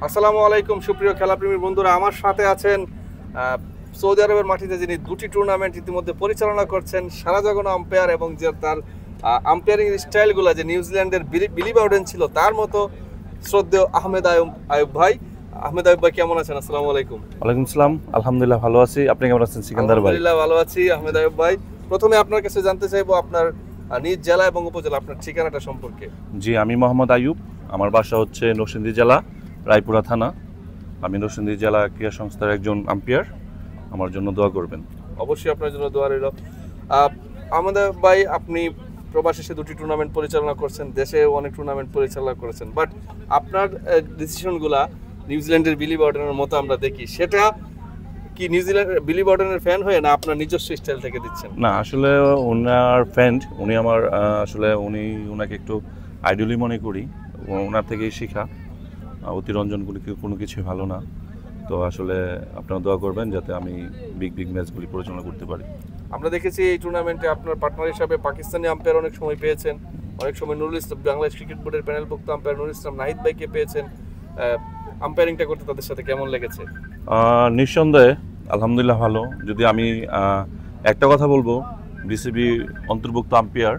আসসালামু আলাইকুম সুপ্রিয় খেলাপ্রেমী বন্ধুরা, আমার সাথে আছেন সৌদি আরবের মাটিতে যিনি দুটি টুর্নামেন্ট ইতিমধ্যে পরিচালনা করছেন, সারা জগন আম্পায়ার, এবং যে তার আম্পায়ারিং স্টাইলগুলো যে নিউজিল্যান্ডের বিলি বাউডেন ছিল তার মতো শ্রদ্ধেয় আহমেদ আয়ুব ভাই। আহমেদ আয়ুব ভাই কেমন আছেন? আসসালামু আলাইকুম। ওয়ালাইকুম আসসালাম, আলহামদুলিল্লাহ ভালো আছি। আপনি কেমন আছেন সিকান্দার ভাই? আলহামদুলিল্লাহ ভালো আছি আহমেদ আয়ুব ভাই। প্রথমে আপনার কাছে জানতে চাইবো আপনার নিজ জেলা এবং উপজেলা, আপনার ঠিকানাটা সম্পর্কে। জি, আমি মোহাম্মদ আয়ুব, আমার বাসা হচ্ছে নরসিংদী জেলা, রায়পুরা থানা। আমি নরসিংদী জেলা ক্রীড়া সংস্থার একজন আম্পায়ার। আমার জন্য দোয়া করবেন। অবশ্যই আপনার জন্য দোয়া রইল। আমাদের ভাই, আপনি প্রবাসে এসে দুটি টুর্নামেন্ট পরিচালনা করছেন, দেশে অনেক টুর্নামেন্ট পরিচালনা করেছেন, বাট আপনার ডিসিশনগুলা নিউজিল্যান্ডের বিলি বাউডেনের মতো আমরা দেখি, সেটা কি নিউজিল্যান্ডের বিলি বাউডেনের ফ্যান হয়ে না আপনার নিজস্ব স্টাইল থেকে দিচ্ছেন? না, আসলে ওনার ফ্রেন্ড, উনি আমার আসলে ওনাকে একটু আইডলি মনে করি। ওনার থেকেই শেখা। অতিরঞ্জনগুলি কোনো কিছুই ভালো না। তো আসলে আপনারা দোয়া করবেন যাতে আমি বিগ ম্যাচগুলি পরিচালনা করতে পারি। আমরা দেখেছি এই টুর্নামেন্টে আপনার পার্টনার হিসাবে পাকিস্তানি আম্পায়ার অনেক সময় পেয়েছেন, অনেক সময় নুরুল ইসলাম, বাংলাদেশ ক্রিকেট বোর্ডের প্যানেলভুক্ত আম্পায়ার নুরুল ইসলাম নাহিদ ভাইকে পেয়েছেন। আম্পায়ারিংটা করতে তাদের সাথে কেমন লেগেছে? নিঃসন্দেহে আলহামদুলিল্লাহ ভালো। যদি আমি একটা কথা বলবো, বিসিবি অন্তর্ভুক্ত আম্পায়ার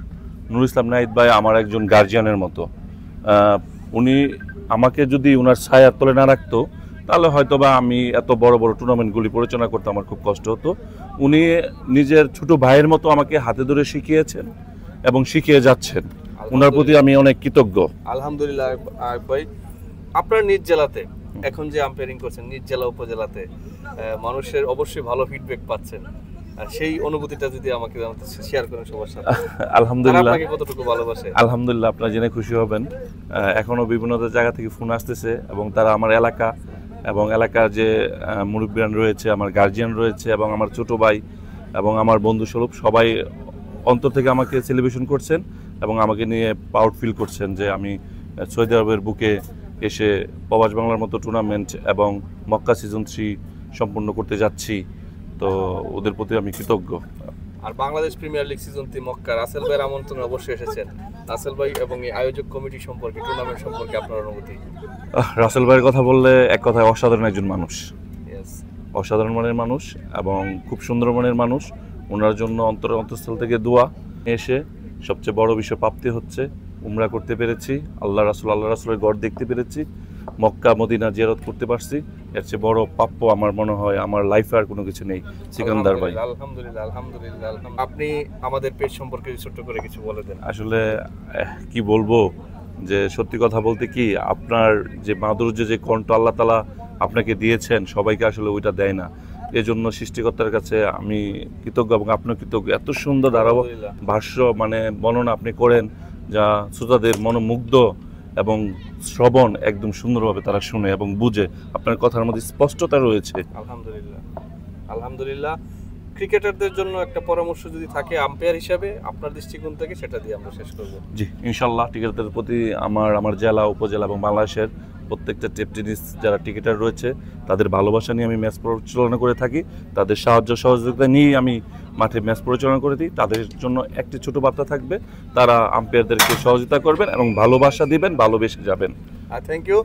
নুরুল ইসলাম নাহিদ ভাই আমার একজন গার্জিয়ানের মতো। উনি আমাকে যদি ওনার ছায়ার তলে না রাখতো তাহলে হয়তোবা আমি এত বড় বড় টুর্নামেন্টগুলি পরিচালনা করতে আমার খুব কষ্ট হতো। উনি নিজের ছোট ভাইয়ের মতো আমাকে হাতে ধরে শিখিয়েছেন এবং শিখিয়ে যাচ্ছেন। ওনার প্রতি আমি অনেক কৃতজ্ঞ। আলহামদুলিল্লাহ ভাই। আপনার নিজ জেলাতে এখন যে আম্পায়ারিং করছেন, নিজ জেলা উপজেলাতে মানুষের অবশ্যই ভালো ফিডব্যাক পাচ্ছেন, সেই অনুভূতিটা যদি আমাকে শেয়ার করেন সবার সাথে। আলহামদুলিল্লাহ, আপনাকে কতটুকু ভালোবাসে? আলহামদুলিল্লাহ, আপনারা জেনে খুশি হবেন। এখনো বিভিন্ন জায়গা থেকে ফোন আসতেছে এবং তারা আমার এলাকা এবং এলাকার যে মুরব্বিয়ান রয়েছে, আমার গার্জিয়ান রয়েছে এবং আমার ছোট ভাই এবং আমার বন্ধু স্বরূপ সবাই অন্তর থেকে আমাকে সেলিব্রেশন করছেন এবং আমাকে নিয়ে প্রাউড ফিল করছেন যে আমি সৌদি আরবের বুকে এসে প্রবাস বাংলার মতো টুর্নামেন্ট এবং মক্কা সিজন 3 সম্পূর্ণ করতে যাচ্ছি। তো ওদের প্রতি আমি কৃতজ্ঞ। আর বাংলাদেশ প্রিমিয়ার লিগ সিজন 3 মক্কা রাসেল ভাইয়ের আমন্ত্রণে অবশ্যই এসেছেন। রাসেল ভাই এবং এই আয়োজক কমিটি সম্পর্কে, টুর্নামেন্ট সম্পর্কে আপনার অনুভূতি? রাসেল ভাইয়ের কথা বললে এক কথায় অসাধারণ একজন মানুষ, অসাধারণ মনের মানুষ এবং খুব সুন্দর মনের মানুষ। ওনার জন্য অন্তঃস্থল থেকে দোয়া। এসে সবচেয়ে বড় বিষয় প্রাপ্তি হচ্ছে উমরা করতে পেরেছি, আল্লাহ রাসূলের গড় দেখতে পেরেছি, মক্কা মদিনা জিয়ারত করতে পারছি। এর চেয়ে বড় প্রাপ্য আমার মনে হয় আমার লাইফে আর কোনো কিছু নেই সিকান্দার ভাই। আলহামদুলিল্লাহ আলহামদুলিল্লাহ। আপনি আমাদের পেজ সম্পর্কে ছোট্ট করে কিছু বলে দেন। আসলে কি বলবো, যে সত্যি কথা বলতে কি, আপনার যে মাধুর্য, যে কণ্ঠ আল্লাহ তাআলা আপনাকে দিয়েছেন, সবাইকে আসলে ওইটা দেয় না। এজন্য সৃষ্টিকর্তার কাছে আমি কৃতজ্ঞ এবং আপনিও কৃতজ্ঞ। এত সুন্দর ভাষ্য মানে বর্ণনা আপনি করেন, যা শ্রোতাদের মনোমুগ্ধ এবং শ্রবণ একদম সুন্দরভাবে তারা শুনে এবং বুঝে। আপনার কথার মধ্যে স্পষ্টতা রয়েছে। আলহামদুলিল্লাহ আলহামদুলিল্লাহ। ক্রিকেটারদের জন্য একটা পরামর্শ যদি থাকে আম্পায়ার হিসাবে আপনার দৃষ্টিকোণ থেকে, সেটা দিয়ে আমরা শেষ করব। জি, ইনশাল্লাহ ক্রিকেটারদের প্রতি আমার জেলা, উপজেলা এবং বাংলাদেশের প্রত্যেকটা টেনিস যারা ক্রিকেটার রয়েছে তাদের ভালোবাসা নিয়ে আমি ম্যাচ পরিচালনা করে থাকি। তাদের সাহায্য সহযোগিতা নিয়েই আমি মাঠে ম্যাচ পরিচালনা করে দিই। তাদের জন্য একটি ছোট বার্তা থাকবে, তারা আম্পায়ারদেরকে সহযোগিতা করবেন এবং ভালোবাসা দিবেন, ভালোবেসে যাবেন। Thank you.